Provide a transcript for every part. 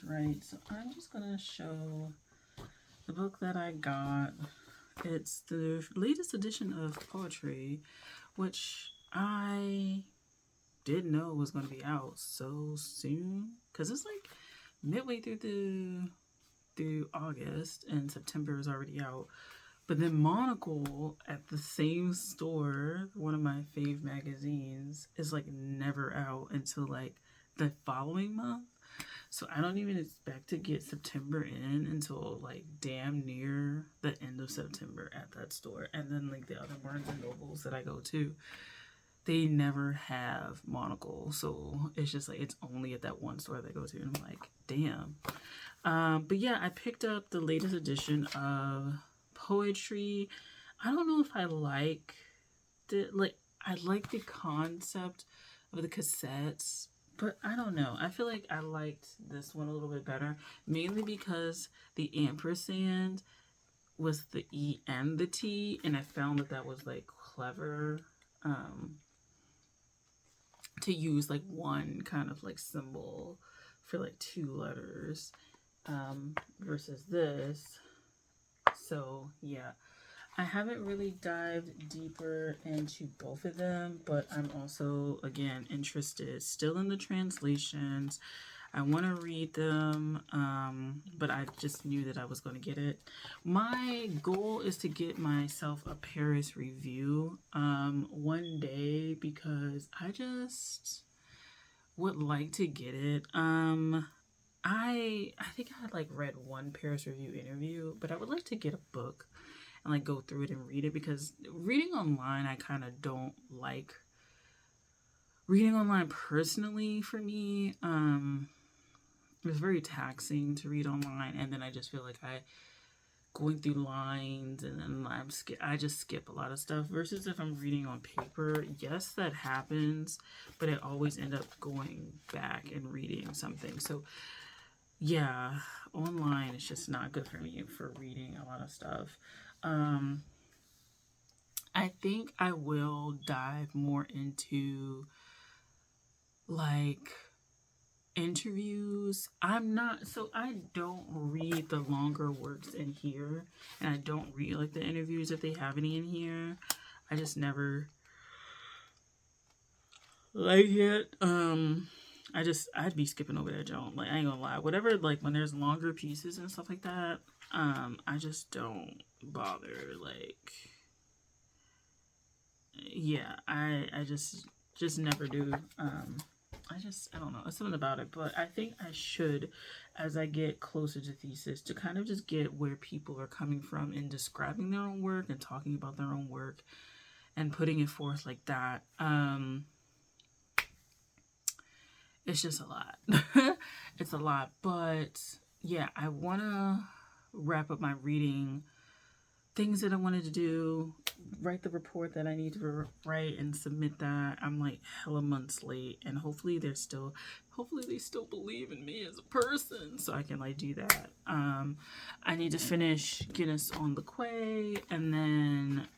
right? So I'm just gonna show the book that I got. It's the latest edition of poetry, which I didn't know was gonna be out so soon because it's like midway through August and September is already out. But then Monocle at the same store, one of my fave magazines, is like never out until like the following month. So I don't even expect to get September in until like damn near the end of September at that store. And then like the other Barnes and Nobles that I go to, they never have Monocle. So it's just like it's only at that one store that I go to. And I'm like, damn. But yeah, I picked up the latest edition of poetry. I don't know if I like I like the concept of the cassettes, but I don't know. I feel like I liked this one a little bit better, mainly because the ampersand was the E and the T, and I found that was like clever to use like one kind of like symbol for like two letters versus this. So yeah, I haven't really dived deeper into both of them, but I'm also, again, interested still in the translations. I want to read them, but I just knew that I was going to get it. My goal is to get myself a Paris review one day because I just would like to get it. I think I had like read one Paris review interview, but I would like to get a book and like go through it and read it because reading online I kind of don't like reading online personally for me. It's very taxing to read online, and then I just feel like I going through lines and then I just skip a lot of stuff versus if I'm reading on paper. Yes, that happens, but I always end up going back and reading something. So yeah, online is just not good for me for reading a lot of stuff. I think I will dive more into like interviews. I don't read the longer works in here, and I don't read like the interviews if they have any in here. I just never like it. I'd be skipping over that Joan. Like I ain't gonna lie. Whatever, like when there's longer pieces and stuff like that, I just don't bother. Like yeah, I just never do. I don't know. It's something about it, but I think I should, as I get closer to thesis, to kind of just get where people are coming from in describing their own work and talking about their own work and putting it forth like that. It's just a lot. It's a lot, but yeah, I want to wrap up my reading things that I wanted to do, write the report that I need to write and submit that. I'm like hella months late, and hopefully they still believe in me as a person, so I can like do that. I need to finish Guinness on the Quay, and then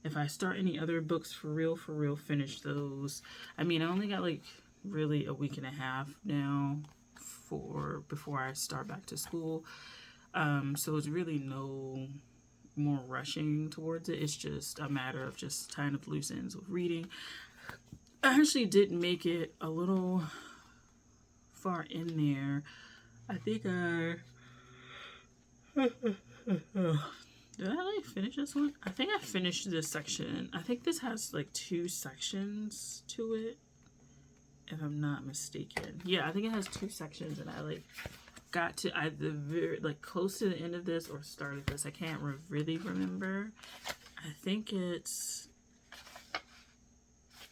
if I start any other books for real, finish those. I mean, I only got like really a week and a half now before I start back to school. So it's really no more rushing towards it. It's just a matter of just tying up loose ends with reading. I actually did make it a little far in there. I think did I like finish this one? I think I finished this section. I think this has like 2 sections to it, if I'm not mistaken. Yeah, I think it has 2 sections, and I like got to either very like close to the end of this or started this. I can't really remember. I think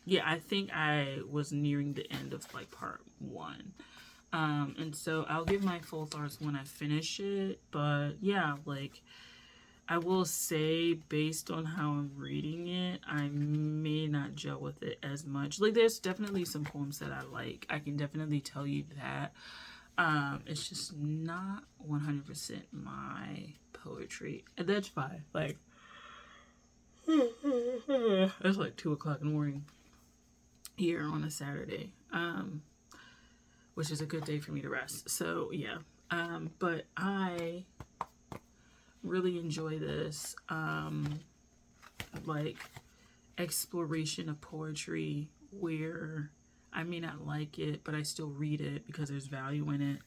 I think I was nearing the end of like part 1. And so I'll give my full thoughts when I finish it. But yeah, like I will say based on how I'm reading it, I may not gel with it as much. Like there's definitely some poems that I like. I can definitely tell you that. It's just not 100% my poetry. And that's fine. Like, it's like 2 o'clock in the morning here on a Saturday. which is a good day for me to rest. So yeah, but I really enjoy this like exploration of poetry where I may not like it, but I still read it because there's value in it.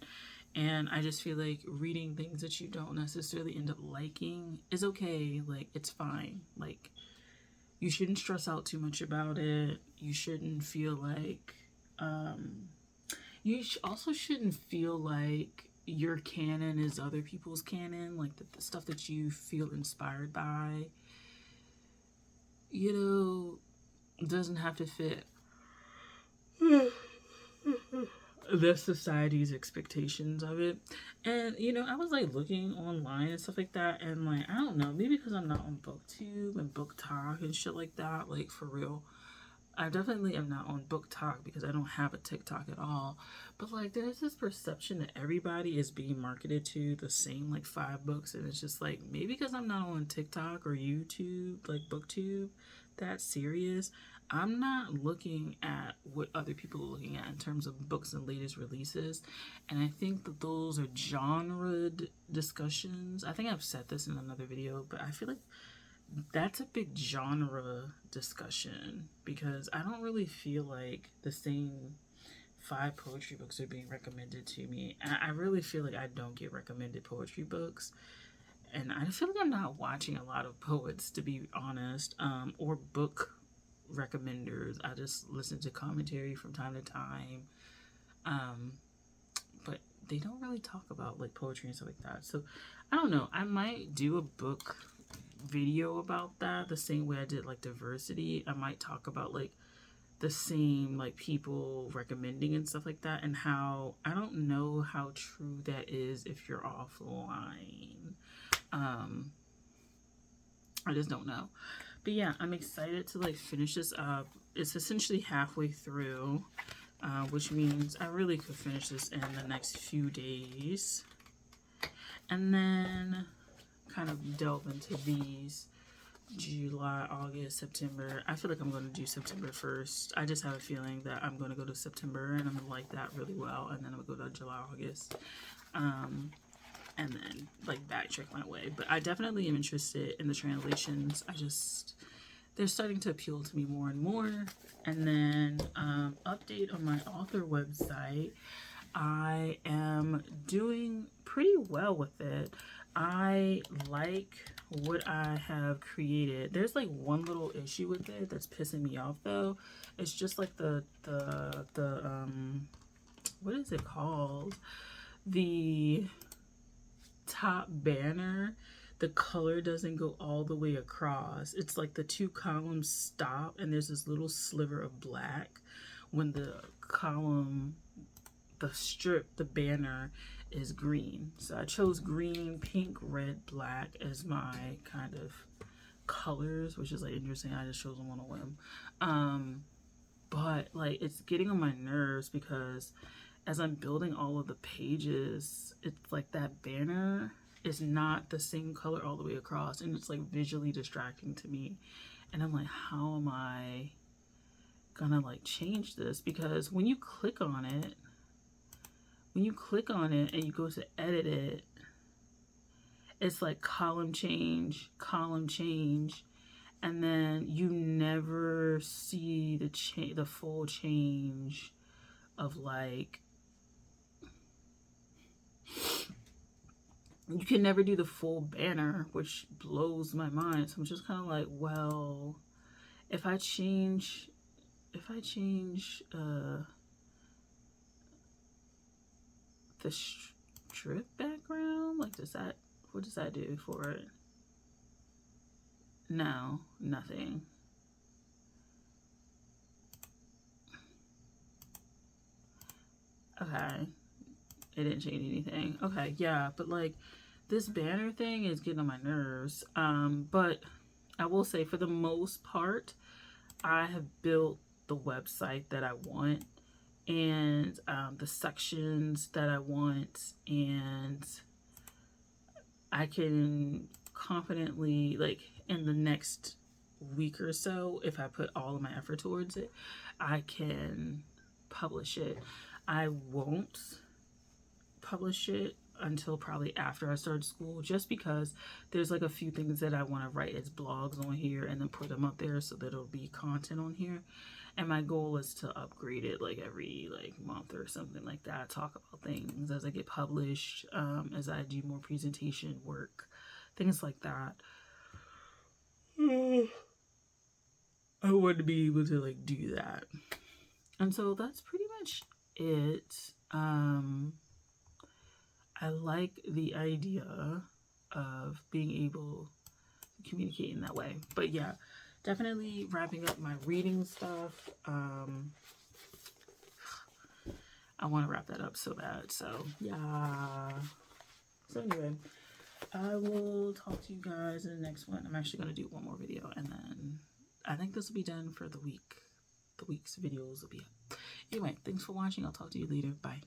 And I just feel like reading things that you don't necessarily end up liking is okay. Like, it's fine. Like, you shouldn't stress out too much about it. You shouldn't feel like, also shouldn't feel like your canon is other people's canon. Like, the stuff that you feel inspired by, doesn't have to fit the society's expectations of it. And I was like looking online and stuff like that, and like, I don't know, maybe because I'm not on BookTube and BookTok and shit like that, like, for real, I definitely am not on BookTok because I don't have a TikTok at all. But like, there's this perception that everybody is being marketed to the same like 5 books, and it's just like, maybe because I'm not on TikTok or YouTube, like BookTube, that serious, I'm not looking at what other people are looking at in terms of books and latest releases. And I think that those are genre discussions. I think I've said this in another video, but I feel like that's a big genre discussion because I don't really feel like the same 5 poetry books are being recommended to me. I really feel like I don't get recommended poetry books. And I feel like I'm not watching a lot of poets, to be honest, or book recommenders. I just listen to commentary from time to time. But they don't really talk about like poetry and stuff like that. So I don't know. I might do a book video about that the same way I did like diversity. I might talk about like the same like people recommending and stuff like that, and how I don't know how true that is if you're offline. I just don't know. But yeah, I'm excited to like finish this up. It's essentially halfway through, which means I really could finish this in the next few days. And then kind of delve into these July, August, September. I feel like I'm going to do September first. I just have a feeling that I'm going to go to September and I'm going to like that really well. And then I'm going to go to July, August. And then like backtrack my way. But I definitely am interested in the translations. They're starting to appeal to me more and more. And then update on my author website. I am doing pretty well with it. I like what I have created. There's like one little issue with it that's pissing me off though. It's just like the what is it called? The top banner, the color doesn't go all the way across. It's like the 2 columns stop and there's this little sliver of black when the column, the strip, the banner is green. So I chose green, pink, red, black as my kind of colors, which is like interesting. I just chose them on a whim. But like, it's getting on my nerves because as I'm building all of the pages, it's like that banner is not the same color all the way across, and it's like visually distracting to me. And I'm like, how am I gonna like change this? Because when you click on it and you go to edit it, it's like column change, and then you never see the full change of like, you can never do the full banner, which blows my mind. So I'm just kind of like, well, if I change the strip background, like, what does that do for it? No, nothing. Okay, it didn't change anything. Okay, yeah, but like, this banner thing is getting on my nerves. But I will say, for the most part, I have built the website that I want, and the sections that I want, and I can confidently, like, in the next week or so, if I put all of my effort towards it, I can publish it. I won't publish it until probably after I start school, just because there's like a few things that I want to write as blogs on here and then put them up there so that it'll be content on here. And my goal is to upgrade it like every like month or something like that, talk about things as I get published, as I do more presentation work, things like that. I want to be able to like do that. And so that's pretty much it. I like the idea of being able to communicate in that way. But yeah, definitely wrapping up my reading stuff. I want to wrap that up so bad. So yeah. So anyway, I will talk to you guys in the next one. I'm actually going to do one more video, and then I think this will be done for the week. The week's videos will be up. Anyway, thanks for watching. I'll talk to you later. Bye.